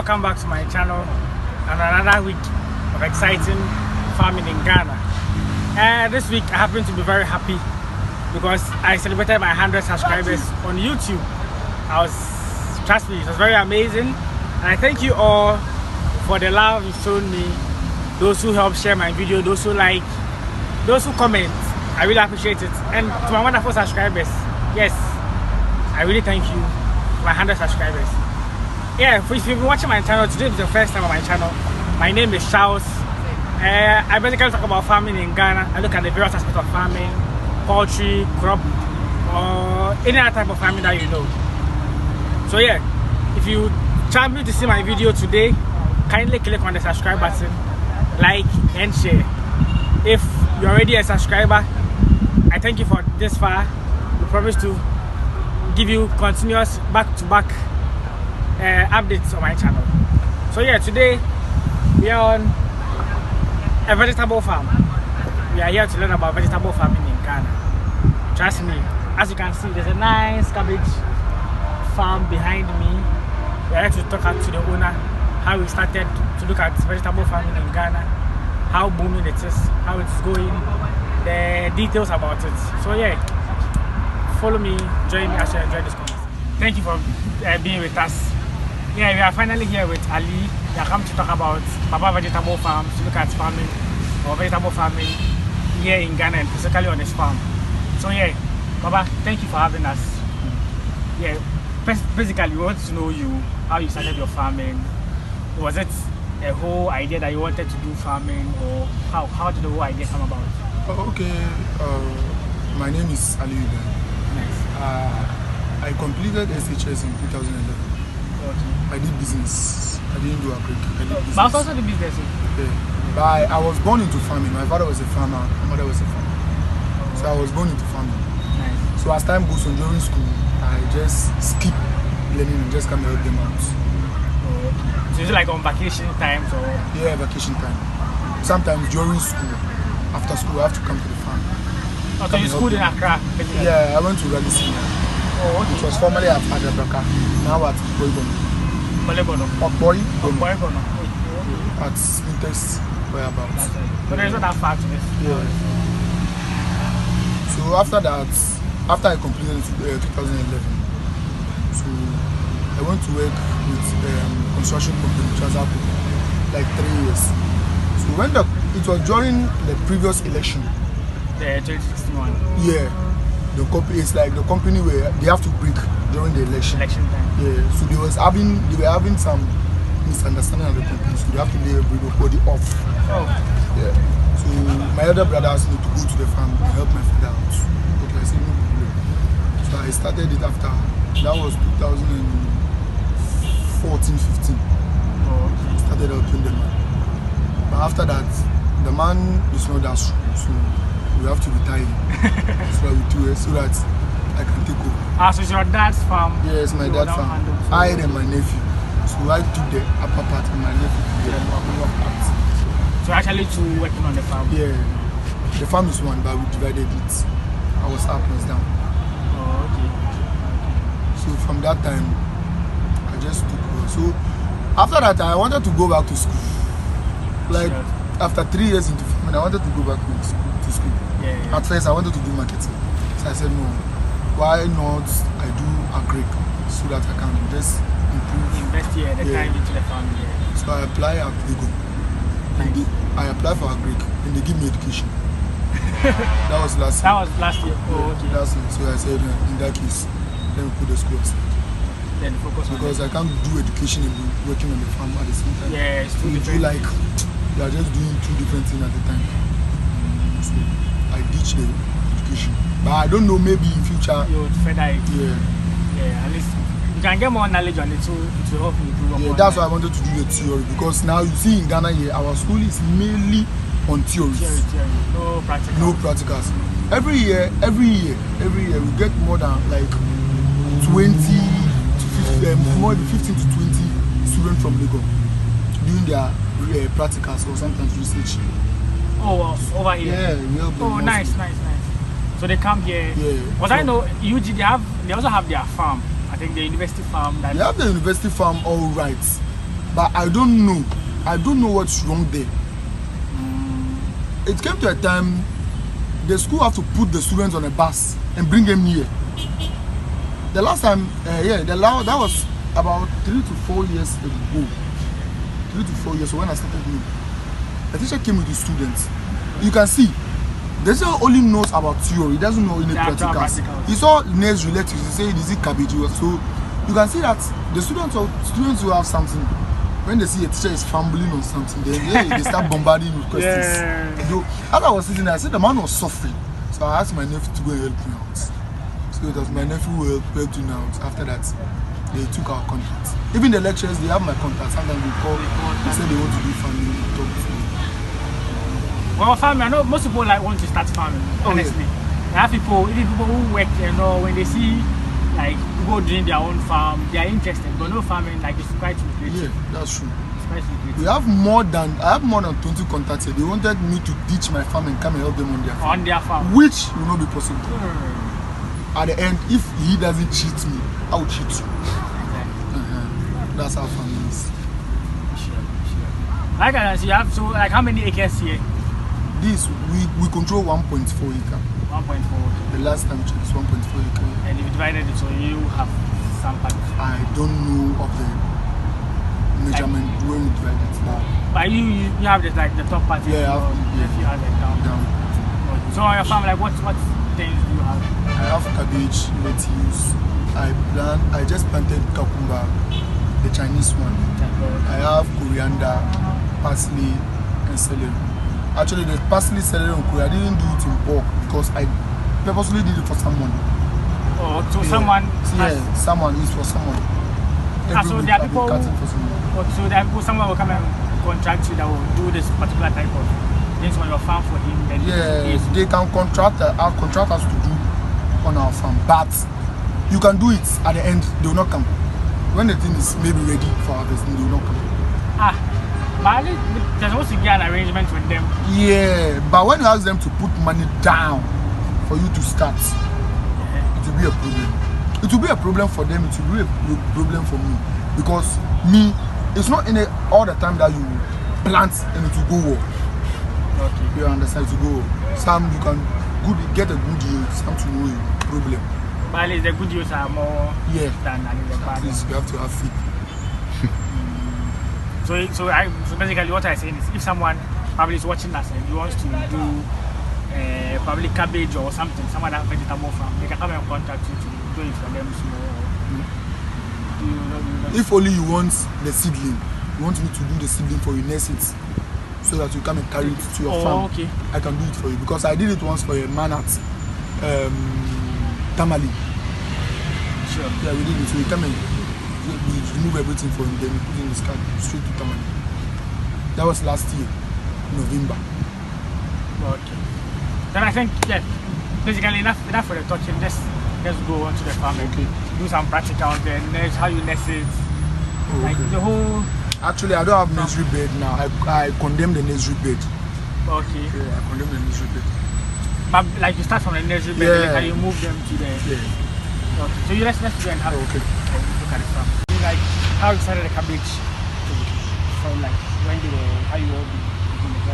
welcome back to my channel and another week of exciting farming in Ghana. This week I happen to be very happy because I celebrated my 100 subscribers on YouTube. Trust me, it was very amazing, and I thank you all for the love you've shown me, those who help share my video, those who like, those who comment. I really appreciate it. And to my wonderful subscribers, yes, I really thank you, my 100 subscribers. Yeah, if you've been watching my channel, today is the first time on my channel. My name is Charles. I basically talk about farming in Ghana. I look at the various aspects of farming, poultry, crop, or any other type of farming that you know. So yeah, if you champion to see my video today, kindly click on the subscribe button, like and share. If you're already a subscriber, I thank you for this far. We promise to give you continuous back-to-back updates on my channel. So yeah, today we are on a vegetable farm. We are here to learn about vegetable farming in Ghana. Trust me, as you can see, there's a nice cabbage farm behind me. We are here to talk to the owner how we started to look at vegetable farming in Ghana, how booming it is, how it's going, the details about it. So yeah, follow me, join me as you enjoy this content. Thank you for being with us. Yeah, we are finally here with Ali. We are come to talk about Baba Vegetable Farm, to look at farming or vegetable farming here in Ghana and specifically on his farm. So yeah, Baba, thank you for having us. Yeah, basically we want to know you, how you started your farming. Was it a whole idea that you wanted to do farming, or how did the whole idea come about? Okay, my name is Ali. Nice. I completed SHS in 2011. Okay. I did business. I didn't do agric. I did business. But also the business. Yeah. But I was born into farming. My father was a farmer. My mother was a farmer. So I was born into farming. Nice. So as time goes on during school, I just skip learning and just come and help them out. So is it like on vacation times or? Yeah, vacation time. Sometimes during school, after school, I have to come to the farm. Oh, so you schooled in Accra? Yeah, I went to Rally Senior. Oh, okay. It was formerly at Adabraka, now at Boybono. Boybono. At Spinters, whereabouts. But there is not that far to this. Yeah. So after that, after I completed 2011, so I went to work with construction company, Transaco, like 3 years. So when it was during the previous election. The 2061. Yeah. The company, it's like the company where they have to break during the election. Election time. Yeah. So they were having some misunderstanding of the company, so they have to lay everybody off. Oh. Yeah. So my other brother asked me to go to the farm and help my father out. Okay, I said no problem. So I started it after. That was 2014-15. Oh, okay. Started helping them. But after that, the man is not that strong, so we have to retire him. So I will do it so that I can take over. So it's your dad's farm? Yes, my dad's farm. I and my nephew. So I took the upper part and my nephew took the lower part. So actually two working on the farm? Yeah. The farm is one, but we divided it. I was up and down. Oh, okay. So from that time, I just took over. So after that, I wanted to go back to school. Like after 3 years into farming, I wanted to go back to school. Yeah. At first, I wanted to do marketing. So I said, no, why not I do agric so that I can just improve. Invest here, the time into the farm. Yeah. So I apply at Vigo. Nice. I apply for agric and they give me education. That was last year. That was last year? Oh, okay. Last year. So I said, in that case, let me put the school aside. Then focus on because I can't do education and be working on the farm at the same time. Yeah, it's too different. Like, you are just doing two different things at the time. So I ditched the education. But I don't know, maybe in future you would further it. Yeah, at least you can get more knowledge on it, so it will help you improve. Yeah, that's why I wanted to do the theory, because now you see in Ghana here, our school is mainly on theories. Theory. No practicals. No practicals. Every year we get more than like 20 to 15, more than 15 to 20 students from Lagos doing their practicals or sometimes research. Oh, wow. Over here? Yeah, we help them. Oh, nice. So they come here. Yeah. But I know UG, they also have their farm. I think the university farm. They have the university farm, all right. but I don't know what's wrong there. It came to a time the school have to put the students on a bus and bring them here. The last time, that was about 3 to 4 years ago. 3 to 4 years. So when I started doing, the teacher came with the students. You can see, the teacher only knows about theory. He doesn't know any practicals. He saw nails related. He said, "Is it cabbage?" So you can see that the students will have something. When they see a teacher is fumbling on something, they start bombarding with questions. Yeah. So, as I was sitting there, I said the man was suffering. So I asked my nephew to go and help me out. So it was my nephew who helped me out. After that, they took our contact. Even the lecturers, they have my contact. Sometimes they call, they say they want to do family, talk to me. Well, farming, I know most people want to start farming, honestly. I have people, even people who work, when they see people doing their own farm, they are interested. But no farming, it's quite lucrative. Yeah, that's true. It's quite lucrative. I have more than 20 contacts here. They wanted me to ditch my farm and come and help them on their farm. On their farm. Which will not be possible. At the end, if he doesn't cheat me, I will cheat you. That's how farming is. Sure. Like I see, you have how many acres here? This we control 1.4 acre. 1.4. The last time checked is 1.4 acre. And if you divided it, so you have some part. I don't know of the measurement when we divide it now. But you have the top part. Yeah, you have it down. So on your farm, what things do you have? I have cabbage, lettuce. I just planted cucumber, the Chinese one. I have coriander, parsley, and celery. Actually, the parsley, celery, and coriander, I didn't do it in bulk because I purposely did it for someone. Oh, so someone? Yeah, someone is for someone. So there are people someone will come and contract you that will do this particular type of things on your farm for him. Then they can contract us to do on our farm, but you can do it at the end. They will not come when the thing is maybe ready for harvesting. They will not come. But there's supposed to be an arrangement with them. Yeah, but when you ask them to put money down for you to start, it will be a problem. It will be a problem for them. It will be a problem for me because it's not all the time that you plant and it will go well. Okay. You understand? It will go well. Some you can get a good yield. Some to know problem. But at least the good yields are more than the bad. At least you have to have faith. So basically what I'm saying is if someone probably is watching us and he wants to do probably cabbage or something, someone that vegetable farm, they can come and contact you to do it for them small. If only you want the seedling, you want me to do the seedling for you, nurse it so that you come and carry it to your farm. Okay. I can do it for you because I did it once for a man at Tamale. Sure. Yeah, we did it. So we come and we remove everything for him, then we put in his car straight to Tamale. That was last year, November. Okay. Then I think basically enough for the talking. Let's go on to the farm. Okay. Do some practical then how you nurse it. The whole. Actually, I don't have nursery bed now. I condemn the nursery bed. Okay. Yeah, I condemn the nursery bed. But you start from the nursery bed and you move them to the. Yeah. Okay. So let's go and have okay. Look at the farm. How you started the cabbage? From when you how you all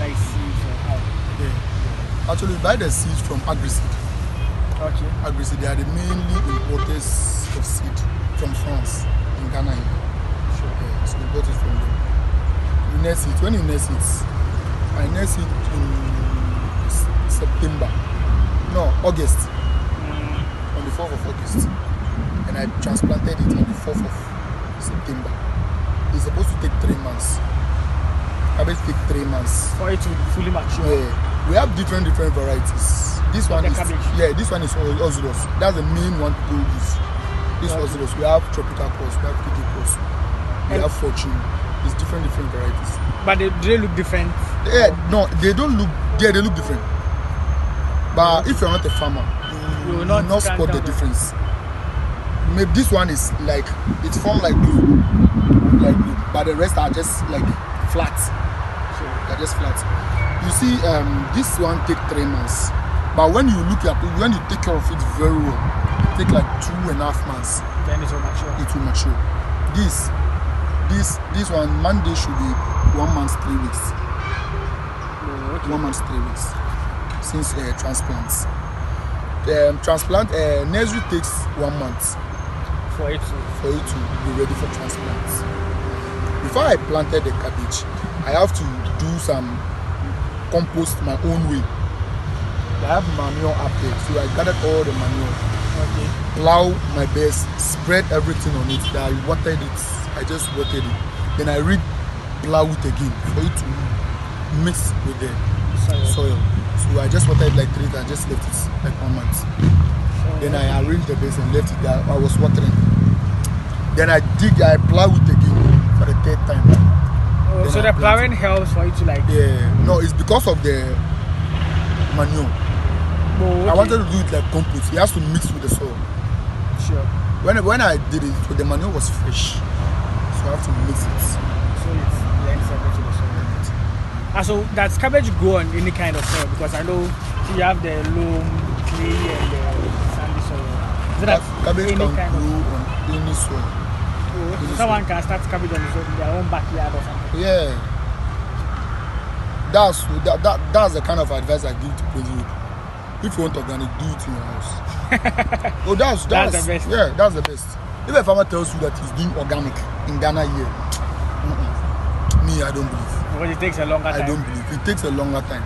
the seeds or how? Yeah. Actually, we buy the seeds from Agriseed. Okay. Agriseed, they are the mainly importers of seed from France in Ghana. Sure. Yeah, so we bought it from them. We nurse it. When you nurse it, I nurse it in September. No, August. On the 4th of August. And I transplanted it on the 4th of September. It's supposed to take 3 months. Cabbage take 3 months. For it to fully mature. Yeah. We have different varieties. This one is this one is Ozulos. That's the main one people use. This Ozulos. We have tropical cross, we have KK cross, we have fortune. It's different varieties. But do they look different? Yeah, no, they don't look. Yeah, they look different. But if you're not a farmer, you will not spot the difference. Maybe this one is it's formed like blue, but the rest are just flat. Sure. They're just flat. You see, this one take 3 months, but when you look at it, when you take care of it very well, it take 2.5 months. Then it will mature. It will mature. This this one Monday should be 1 month 3 weeks. Oh, okay. 1 month 3 weeks since transplants. Transplant nursery takes 1 month For it to be ready for transplants. Before I planted the cabbage, I have to do some compost my own way. I have manure up there, so I gathered all the manure. Okay. Plow my best, spread everything on it. Then I watered it. I just watered it. Then I plow it again for it to mix with the soil. So I just watered it like 3 times. I just left it like 1 month. Then I arranged the base and left it there. I was watering. Then I plow it again for the 3rd time. Oh, so the plowing helps for you to like. Yeah, no, it's because of the manure. Oh, okay. I wanted to do it like compost. It has to mix with the soil. Sure. When I did it, the manure was fresh, so I have to mix it. So it blends everything to the soil. So does cabbage grow on any kind of soil? Because I know you have the loam, clay, and the sandy soil. Is that Cabbage any can kind grow of? on any soil. So someone can start cabbage on their own backyard or something. Yeah, that's the kind of advice I give to people. If you want organic, do it in your house. Oh, that's the best. Yeah, that's the best. If a farmer tells you that he's doing organic in Ghana here, me, I don't believe. Because it takes a longer time. I don't believe. It takes a longer time.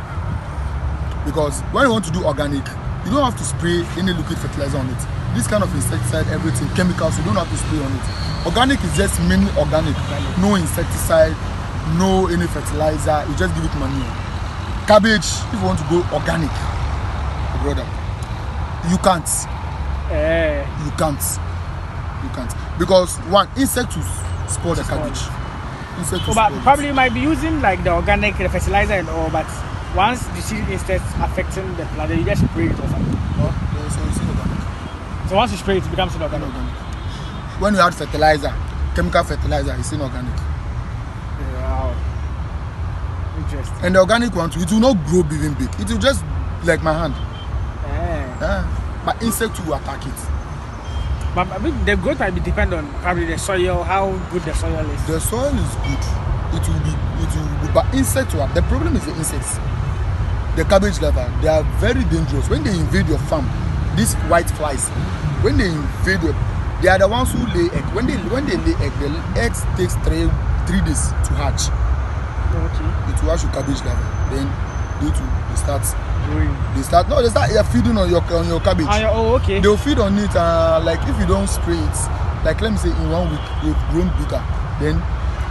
Because when you want to do organic, you don't have to spray any liquid fertilizer on it. This kind of insecticide, everything, chemicals, you don't have to spray on it. Organic is just mainly organic. No insecticide, no any fertilizer. You just give it manure. Cabbage, if you want to go organic, brother, you can't. You can't. Because one, insect will spoil the cabbage. But probably you might be using like the organic fertilizer and all, but once you see insects affecting the plant, you just spray it or something. So once you spray it, it becomes inorganic. When you add fertilizer, chemical fertilizer, it's inorganic. Wow. Interesting. And the organic one too, it will not grow even big. It will just like my hand. But insect will attack it. But I mean, the growth might be depend on probably the soil, how good the soil is. The soil is good. It will be, but insects will. The problem is the insects. The cabbage larvae, they are very dangerous. When they invade your farm, these white flies, when they invade your, they are the ones who lay egg. When they lay egg, the eggs takes 3 days to hatch. Okay. It will hatch your cabbage larvae. Then they start growing. They start feeding on your cabbage. Oh, okay. They'll feed on it. Like if you don't spray it, like let me say in 1 week they've grown bigger. Then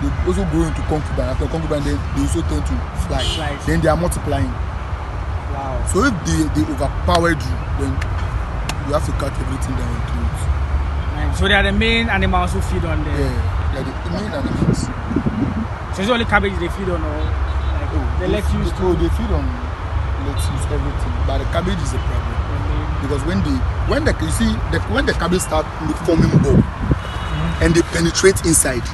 they also grow into concubine. After concubine, then they also turn to fly. Then they are multiplying. Wow. So if they overpowered you, then you have to cut everything down and throw it. So they are the main animals who feed on the. Yeah, they are the main animals. So it's only cabbage they feed on, or like the lettuce too. They feed on lettuce, everything. But the cabbage is a problem because when the cabbage start forming bulb and they penetrate inside,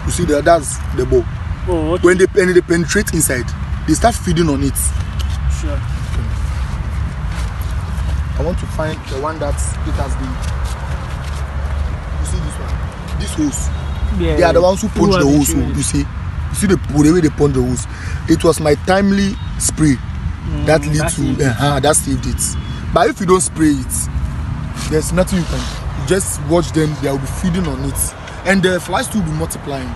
you see that's the bulb. Oh, okay. When they penetrate inside, they start feeding on it. Sure. I want to find the one that it has been. You see this one? This hose. Yeah. They are the ones who punch the hose. You see the way they punch the hose. It was my timely spray that leads to that saved it. But if you don't spray it, there's nothing you can. You just watch them. They will be feeding on it, and the flies too will be multiplying.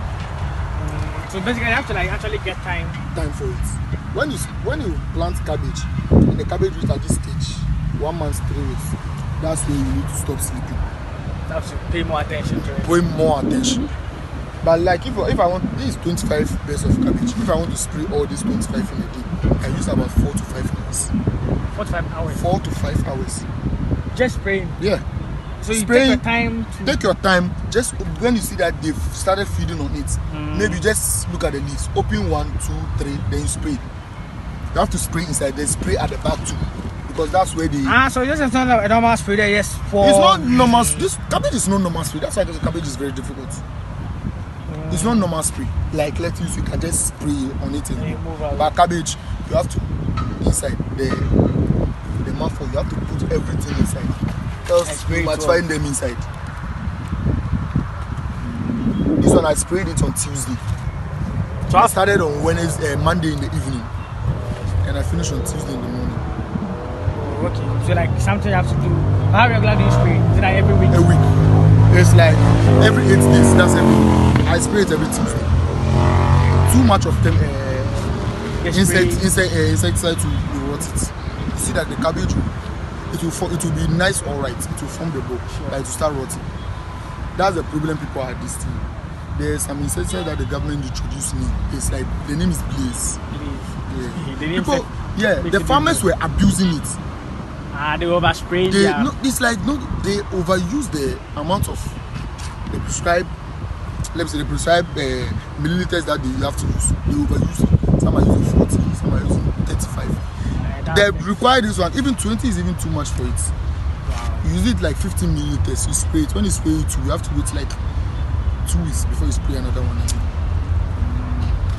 So basically, you have to like actually get time for it. When you plant cabbage and the cabbage reach at this stage, 1 month 3 weeks, that's when you need to stop sleeping. You have to pay more attention to it. Pay more attention. But like if I want, this is 25 bags of cabbage. If I want to spray all these 25 in a day, I use about 4 to 5 hours. 4 to 5 hours. 4 to 5 hours. Just spraying. Yeah. So you take your time to... Take your time. Just when you see that they've started feeding on it, maybe just look at the leaves. Open 1, 2, 3, then you spray. You have to spray inside, then spray at the back too. Because that's where the... so this is not a normal spray there, yes. It's not normal. This cabbage is not normal spray. That's why the cabbage is very difficult. It's not normal spray. Like lettuce, you can just spray on it. But cabbage, you have to inside the mouthful. You have to put everything inside. Else you might find them inside. This one I sprayed it on Tuesday. So I started on Monday in the evening, and I finished on Tuesday in the morning. Oh, okay. So like something you have to do. How regular do you spray? Is it like every week? A week. It's like every 8 days. That's every week. I spray it every Tuesday. Too much of them insecticide to rot it. You see that the cabbage, it will be nice, alright. It will form the bulb, but it will start rotting. That's the problem people are this thing. There's some insecticide that the government introduced me. It's like the name is Blaze. Yeah. The farmers were abusing it. They overspray. It's like they overuse the amount of the prescribed. Let's say the prescribed milliliters that you have to use. They overuse it. Some are using 40, some are using 35. They require this one. Even 20 is even too much for it. Wow. You use it like 15 milliliters. You spray it. When you spray it, you have to wait like 2 weeks before you spray another one again.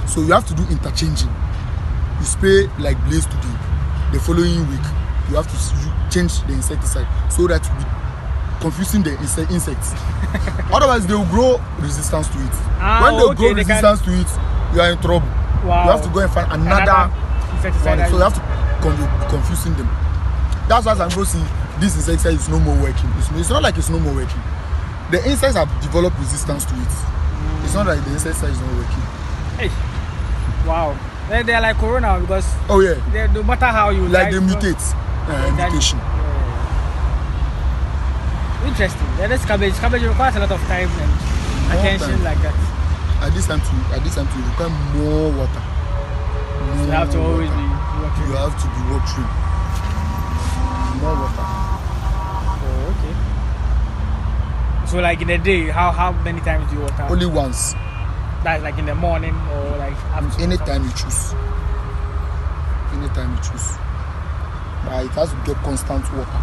So you have to do interchanging. You spray like Blaze today. The following week, you have to change the insecticide so that you be confusing the insects. Otherwise, they will grow resistance to it. When they grow resistance to it, you are in trouble. Wow. You have to go and find another insecticide. So you have to be confusing them. That's why I'm going to see this insecticide is no more working. It's not like it's no more working. The insects have developed resistance to it. It's not like the insecticide is not working. Hey. Wow. They are like corona because no matter how you like they mutate. Mutation. Interesting. This cabbage requires a lot of time and attention like that. At this time to require more water. You have to always be watering. You have to be watering. More water. Oh, okay. So like in a day, how many times do you water? Only once. That's like in the morning or like after? Anytime you choose. Anytime you choose. But it has to get constant water.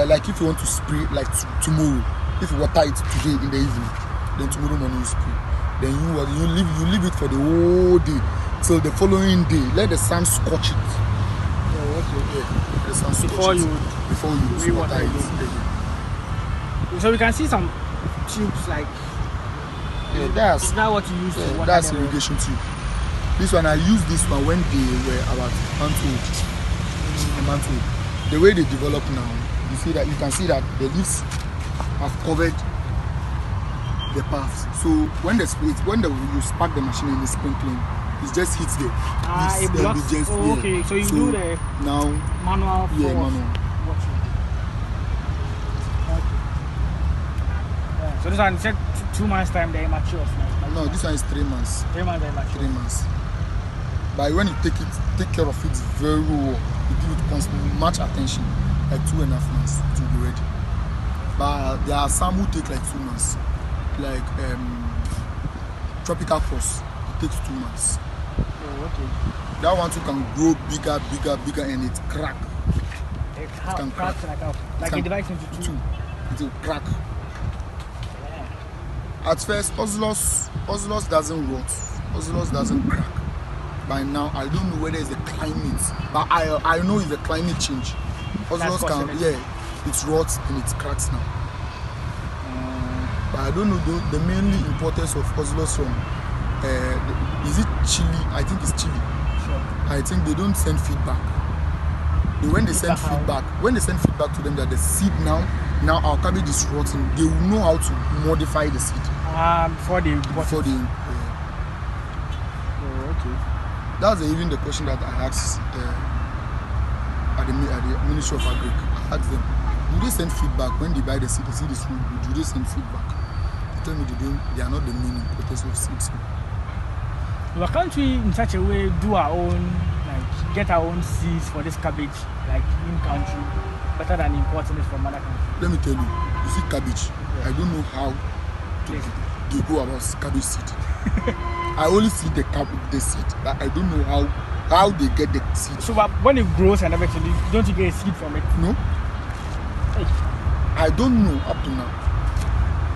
Like if you want to spray like tomorrow, if you water it today in the evening, then tomorrow morning you spray. Then you leave it for the whole day till the following day. Let the sun scorch it. Oh, okay. Yeah, the sun scorch before it. you Water it. So we can see some tubes like. Yeah, is that what you use to water? That's irrigation tube. This one I used this one when they were about a month old. The way they develop now, you can see that the leaves have covered the paths. So when you spark the machine and it's sprinkling, it just hits the leaves. It blocks. Okay. So you do the now manual. Yeah, manual. Watching. Okay. Yeah. So this one said 2 months time they mature. No, this one is 3 months. 3 months they mature. 3 months. But when you take care of it very well, you give it much attention, like 2.5 months to be ready. But there are some who take like 2 months, like tropical cross. It takes 2 months. Oh, okay. That one too can grow bigger, and it crack. It can crack like it divides into two. It will crack. Yeah. At first, Ocelos doesn't rot. Ocelos doesn't crack. By now, I don't know whether it's the climate, but I know it's the climate change. Ocelos it's rots and it cracks now. But I don't know the mainly importance of Ocelos from. Is it Chile? I think it's Chile. Sure. I think they don't send feedback. When they send feedback to them that the seed now our cabbage is rotting, they will know how to modify the seed. Before they. Oh, okay. That's even the question that I asked at the Ministry of Agric. I asked them, do they send feedback when they buy the seed? The seed is really good. Do they send feedback? They tell me they are not the main importers of seeds. Well, can't we in such a way do our own, like get our own seeds for this cabbage, like in country, better than importing it from other countries? Let me tell you, you see cabbage, I don't know how they go about cabbage seed. I only see the seed, but I don't know how they get the seed. So when it grows and everything, don't you get a seed from it? No. Hey. I don't know up to now.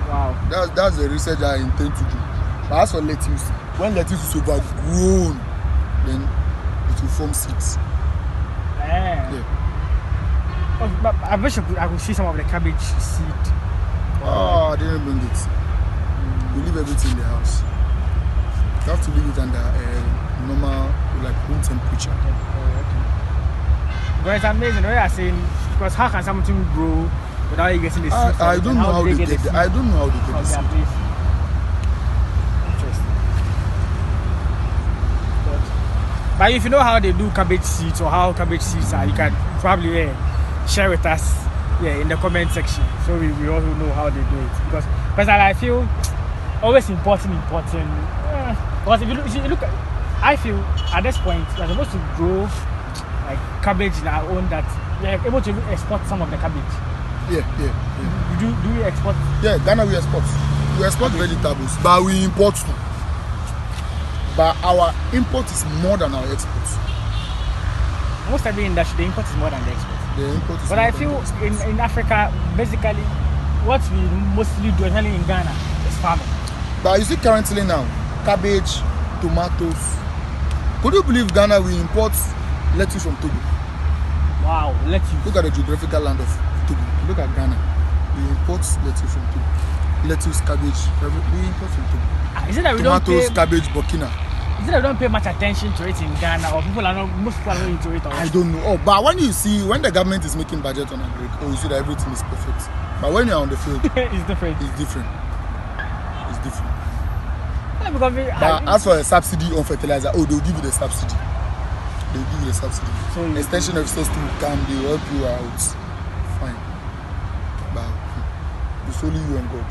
Wow. That's the research I intend to do. But as for lettuce, when lettuce is overgrown, then it will form seeds. Yeah. Oh, but I wish I could see some of the cabbage seed. Oh, I didn't bring it. you leave everything in the house. You have to leave it under normal, like room temperature. But it's amazing the way you're saying, because how can something grow without you getting the seed? I don't know how they get it. I don't know how they get the seed. Interesting. But if you know how they do cabbage seeds or how cabbage seeds are, you can probably share with us in the comment section, so we also know how they do it. Because I feel always important. Because if you look at, I feel at this point we're supposed to grow like cabbage in our own, that we are able to export some of the cabbage. Yeah. Do we export? Yeah, Ghana we export. We export vegetables, but we import too. But our import is more than our export. Most every industry, the import is more than the export. The import is but I feel in Africa, basically, what we mostly do, especially in Ghana, is farming. But you see currently now, cabbage, tomatoes. Could you believe Ghana we import lettuce from Togo? Wow, lettuce. Look at the geographical land of Togo. Look at Ghana. We import lettuce from Togo. Lettuce, cabbage, we import from Togo. Is it that we tomatoes, cabbage, Burkina. Is it that we don't pay much attention to it in Ghana, or most people are not into it? I don't know. Oh, but when the government is making budget on agric, you see that everything is perfect. But when you're on the field, it's different. Yeah, but as for a subsidy on fertilizer, they'll give you the subsidy. So extension officers to come, they will help you out. Fine. But it's only you and God.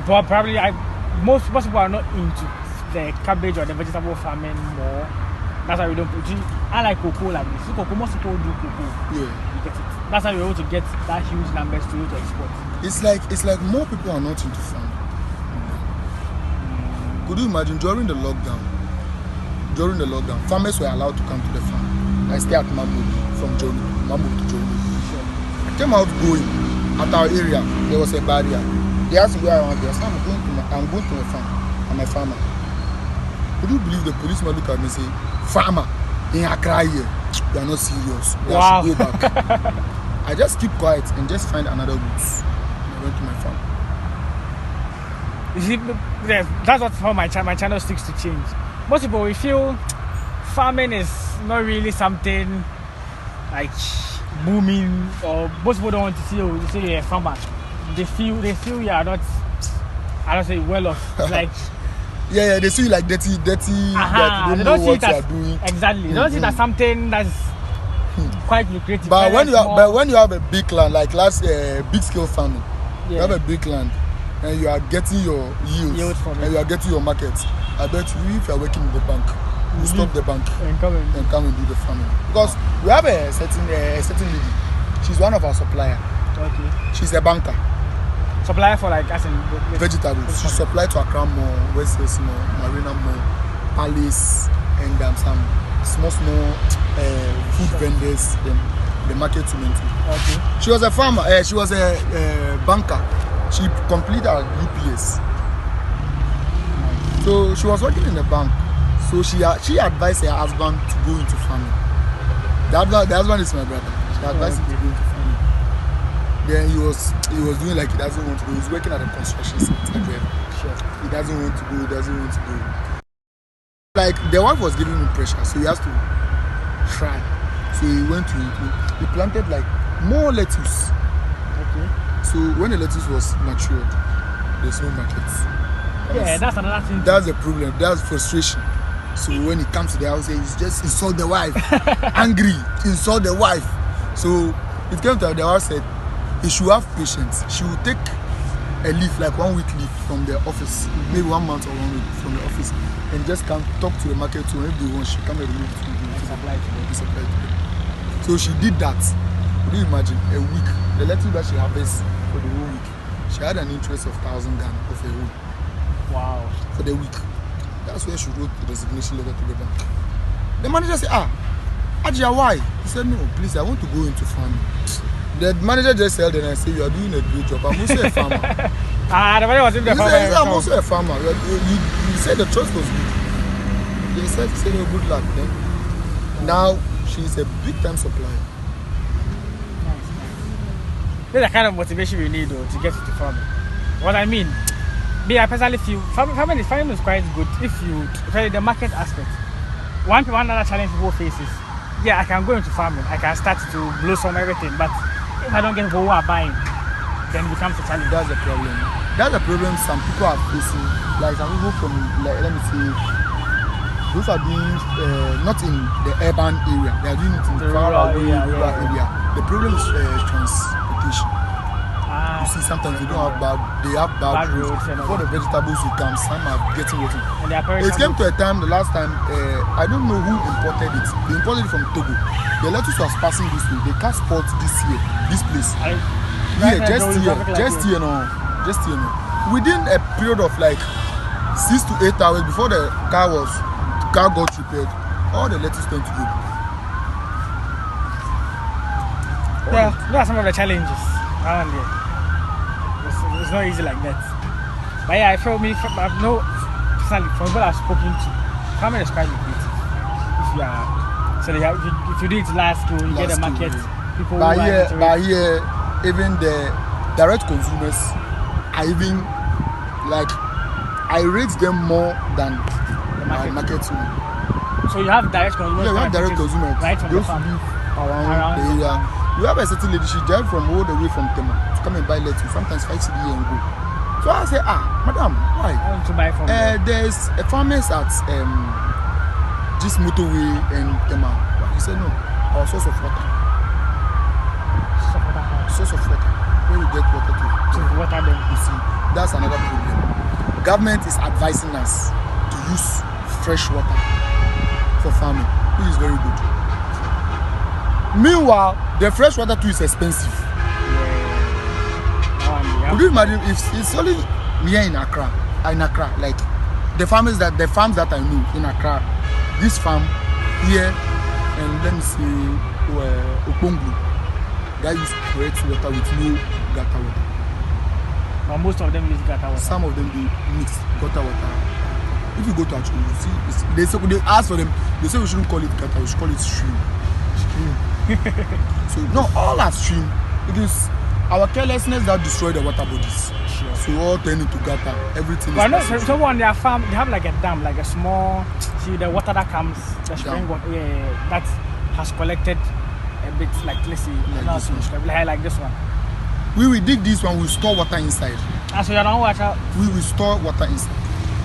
But probably most people are not into the cabbage or the vegetable farming more. That's why we don't put it. I like cocoa like this. Cocoa, most people do cocoa. Yeah. You get it. That's how we're able to get that huge numbers to export. It's like more people are not into farming. Could you imagine during the lockdown, farmers were allowed to come to the farm. I stay at Mambo from Mambo to Joni. I came out going at our area. There was a barrier. They asked me where I want to go. I'm going to a farm. I'm a farmer. Could you believe the policeman look at me and say, farmer in Accra here, you are not serious. Wow. Go back. I just keep quiet and just find another route. I went to my farm. You see, that's what how my channel sticks to change. Most people, we feel farming is not really something like booming, or most people don't want to see you say you're a farmer. They feel you are not, I don't say well off. Like yeah, they see you like dirty. Like you don't know what you are doing. Exactly. They don't see that something that's quite lucrative. But when you have a big land, like big scale farming, you have a big land and you are getting your yields and you are getting your markets. I bet you, if you are working in the bank, you stop the bank and come and do the farming. Because we have a certain lady. She's one of our supplier. Okay. She's a banker. Supplier for like as in vegetables. She supplied to Accra Mall, West Mall, Marina Mall, Palace, and some small food vendors. The market to mentor. Okay. She was a farmer. She was a banker. She completed her UPS. So she was working in the bank. So she advised her husband to go into farming. The husband is my brother. She advised him to go into farming. Then he was doing like he doesn't want to go. He's working at a construction site. Sure. He doesn't want to go. Like the wife was giving him pressure, so he has to try. So he planted like more lettuce. Okay. So when the lettuce was matured, there's no markets. That's another thing. That's the problem. That's frustration. So when he comes to the house, he's just insult the wife, angry, insult the wife. So it came to the house said he should have patience. She will take a leave, like 1 week leave from the office, maybe 1 month or 1 week from the office, and just come talk to the market too. If they want, she come and remove it to supply to them. So she did that. Could you imagine a week? The lettuce that she harvests for the whole week, she had an interest of 1,000 Ghana of a whole. Wow. For the week. That's where she wrote the resignation letter to the bank. The manager said, Ajia, why? He said, no, please, I want to go into farming. The manager just said, and I said, you are doing a great job. I'm also a farmer. The manager was in the farmer. He said, I'm also a farmer. You said the choice was good. They said, oh, good luck. Then now she's a big time supplier. That's the kind of motivation we need though to get into farming. What I mean, I personally feel farming is quite good if you the market aspect. One other challenge people face is, I can go into farming, I can start to blossom everything, but if I don't get people who are buying, then it becomes a challenge. That's the problem. That's the problem some people are facing. Like some people from, like, let me say, those are doing not in the urban area. They are doing it in the rural area. The problem is transportation. You see, sometimes they have bad roads. Before the vegetables will come, some are getting rotten. It came to a time, the last time, I don't know who imported it. They imported it from Togo. The lettuce was passing this way. They can't spot this place. Just here now. Within a period of like 6 to 8 hours before the car got repaired, all the lettuce turned to go. There are some of the challenges around here. It's not easy like that. But I feel I've no personally from what I've spoken to, farming is quite lucrative. If you do it last year, you get a market. People by here, even the direct consumers, I rate them more than the market. So you have direct consumers. Yeah, we have direct consumers. Right from the farm. Around the area. You have a certain lady, she drive from all the way from Tema to come and buy lettuce, sometimes 5 cedi and go. So I say, madam, why? I want to buy from there's a farmers at this motorway and Tema. He said, no, our source of water. Source of water. Where we get water to water them. You see, that's another problem. Government is advising us to use fresh water for farming, which is very good. Meanwhile, the fresh water too is expensive. Could you imagine if it's only here in Accra, like the farms that I know in Accra, this farm here, and let me see, Okonglu, that use correct water with no gutter water. But most of them use gutter water. Some of them do mix gutter water. If you go to Achoo, you see, they ask for them. They say we shouldn't call it gutter, we should call it stream. So no, all are stream. It is our carelessness that destroy the water bodies. Sure. So all turn into gutter. Everything. But no, so on their farm, they have like a dam, like a small. See the water that comes, the spring water, that has collected a bit, like let's see, like this one. We will dig this one. We store water inside. So you don't water. We will store water inside.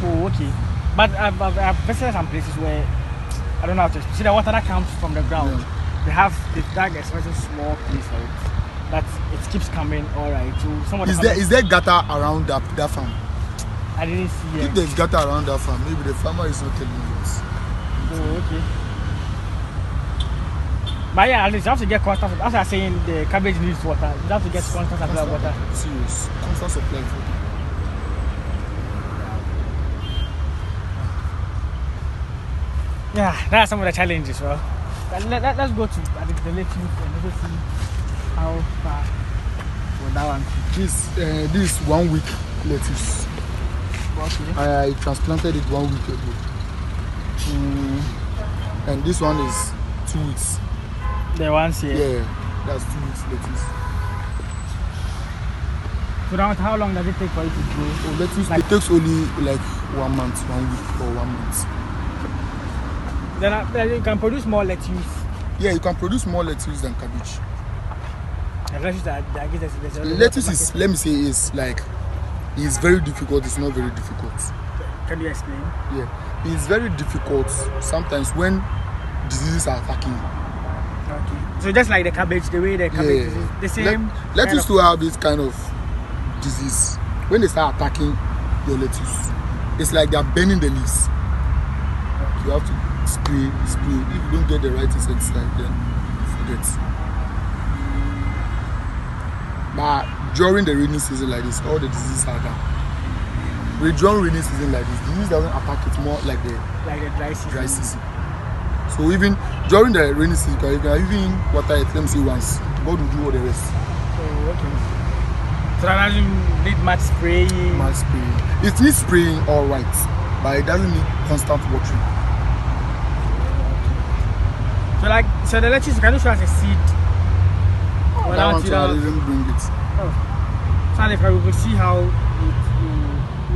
Oh, okay. But I've visited some places where I don't know how to see the water that comes from the ground. Yeah. They dug a small place for it, but it keeps coming. All right. So is there gutter around that farm? I didn't see it. If there's gutter around that farm, maybe the farmer is not telling us. Oh, okay. But at least you have to get constant. As I was saying, the cabbage needs water. You have to get constant supply of water. Serious, constant supply of water. Yeah, that are some of the challenges, well. Let's go to the lettuce and let's see how far for that one. This 1 week lettuce. Okay. I transplanted it 1 week ago. And this one is 2 weeks. The ones here? Yeah, that's 2 weeks lettuce. So now how long does it take for it to grow? Oh, lettuce, it takes only like 1 month, 1 week or 1 month. Then you can produce more lettuce. Yeah, you can produce more lettuce than cabbage. Lettuce is, let me say, is like, it's very difficult. It's not very difficult. Can you explain? Yeah, it's very difficult sometimes when diseases are attacking you. Okay. So just like the cabbage, the way the cabbage is the same. Lettuce to have this kind of disease. When they start attacking your lettuce, it's like they're burning the leaves. You have to spray. If you don't get the right insecticide, then forget. But during the rainy season like this, all the diseases are down. During rainy season like this, disease doesn't attack it more like the dry season. So even during the rainy season, you can even water it, let me say once. God will do all the rest. Oh, okay. So that doesn't need much spraying? It needs spraying, all right, but it doesn't need constant watering. So the lettuce, can you show us a seed? That one I didn't bring it. Oh. So if we could see how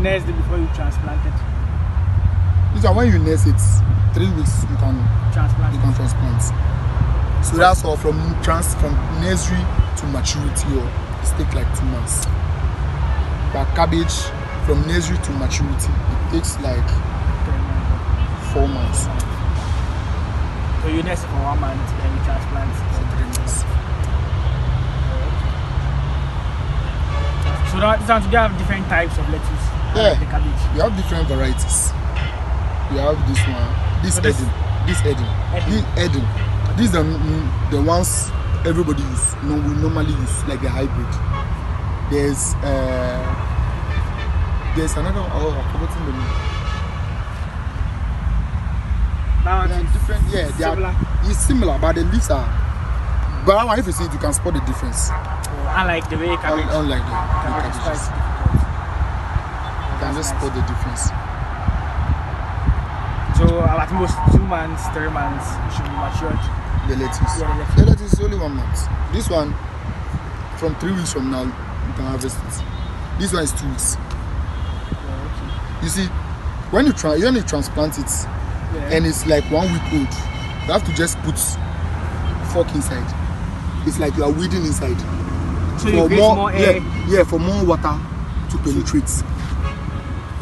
nurse it before you transplant it? This one, when you nurse it, 3 weeks you can Transplant. transplant. So that's all from nursery to maturity, or it takes like 2 months. But cabbage from nursery to maturity, it takes like 4 months. So you nurse it for 1 month, then you transplant for 3 months. So that sounds you have different types of lettuce. Yeah, The cabbage. we have different varieties. We have this one, this So this- Eden, this Eden, Eden. this Eden. These are the ones everybody use. No, we normally use like the hybrid. There's another one. Oh, I've forgotten the name. That They one are is different. Yeah, they similar. are. It's similar, but the leaves are. But that one, if you see it, you can spot the difference. I like the way cabbage. Unlike the Cabbage is quite cabbages, difficult. you can just spot the difference. So at most 2 months, 3 months, it should be matured. The lettuce. Yeah, the lettuce. The lettuce is only 1 month. This one, from 3 weeks from now, you can harvest it. This one is 2 weeks. Yeah, You see, when you transplant it, okay. Yeah. and it's like 1 week old, you have to just put fork inside. It's like you are weeding inside. So you create more air. Yeah, for more water to penetrate.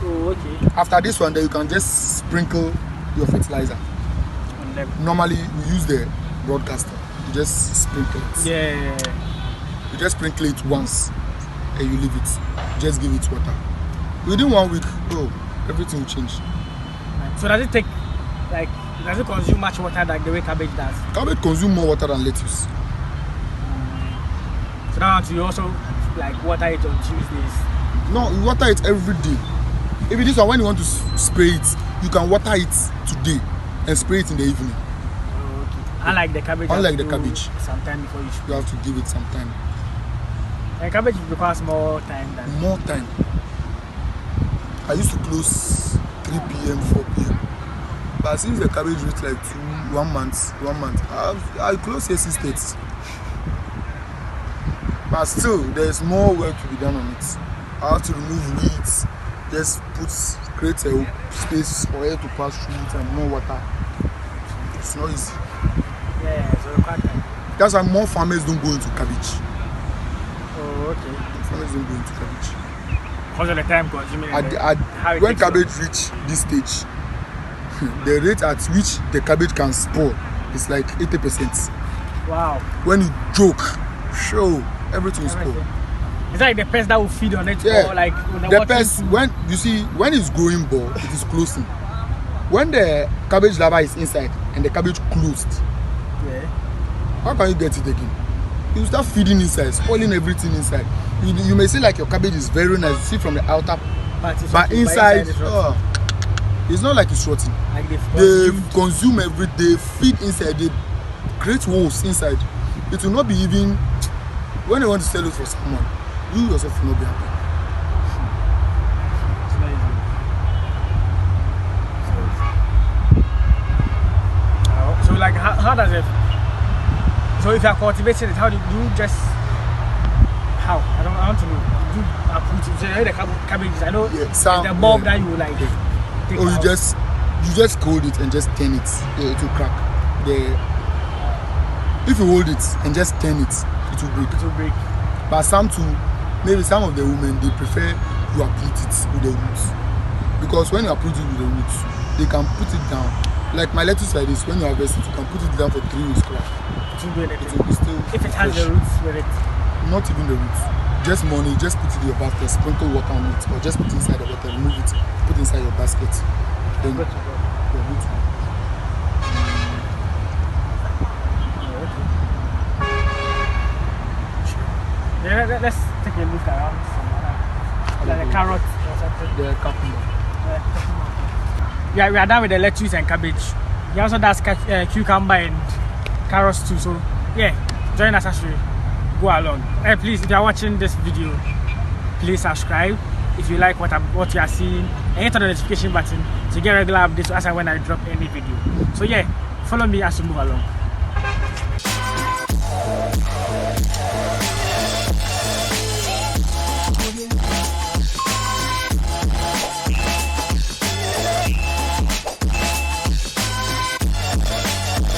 Oh, okay. After this one, then you can just sprinkle your fertilizer. On them. Normally, we use the broadcaster. You just sprinkle it. Yeah. You just sprinkle it once, and you leave it. You just give it water. Within 1 week, everything will change. So does it consume much water like the way cabbage does? Cabbage consume more water than lettuce. So that one you also like water it on Tuesdays. No, you water it every day. If this one, when you want to spray it, you can water it today and spray it in the evening. Oh, okay. Unlike the cabbage. Unlike you the have to cabbage. do sometime before you You spray. have to give it some time. And cabbage requires more time than. More time. I used to close 3 p.m., 4 p.m. But since the cabbage reached like 1 month, I close here 6:30. But still, there's more work to be done on it. I have to remove weeds, just create a space for air to pass through it and more water. It's not easy. Yeah, so require time. That's why more farmers don't go into cabbage. Oh, okay. Farmers don't go into cabbage. Because of the time consuming. and how it When takes long. cabbage reach this stage, the rate at which the cabbage can spoil is like 80%. Wow. When you joke, show everything is spoil. Everything. It's like the pest that will feed on it Yeah. or like when The water pest, to- when you see, when it's growing ball, it is closing. When the cabbage larva is inside and the cabbage closed, Yeah. how can you get it again? You start feeding inside, spoiling everything inside. You may see like your cabbage is very nice, you see from the outer, But, but okay, inside, it's rotten. it's not like it's rotting. Like they've They consumed. consume every day, feed inside, they create holes inside. It will not be even, when you want to sell it for someone, you yourself will not be happy. It's not easy. So like how does it? So if you are cultivating it, how do you just? How? I want to know. Do you uproot it? So the cabbages, I know Yeah, it's some- the bulb yeah. that you like. Take Or out. you just cold it and just turn it. Yeah, it will crack. If you hold it and just turn it, it will break. It will break. But maybe some of the women, they prefer you uproot it with the roots. Because when you uproot it with the roots, they can put it down. Like my lettuce like this, when you harvest it, you can put it down for 3 weeks. It will do It anything. will be still If it has fresh. the roots with it. Not even the roots. Just money, just put it in your basket, sprinkle water on it, or just put it inside the water, remove it, put it inside your basket. Then Good to go. you're good to go. Yeah, let's take a look around some like a carrot or something. The cucumber. Yeah, we are done with the lettuce and cabbage. He also does cucumber and carrots too. So yeah, join us as we go along. Please, if you are watching this video, please subscribe if you like what you are seeing, and hit on the notification button to get regular updates as and when I drop any video. So yeah, follow me as we move along.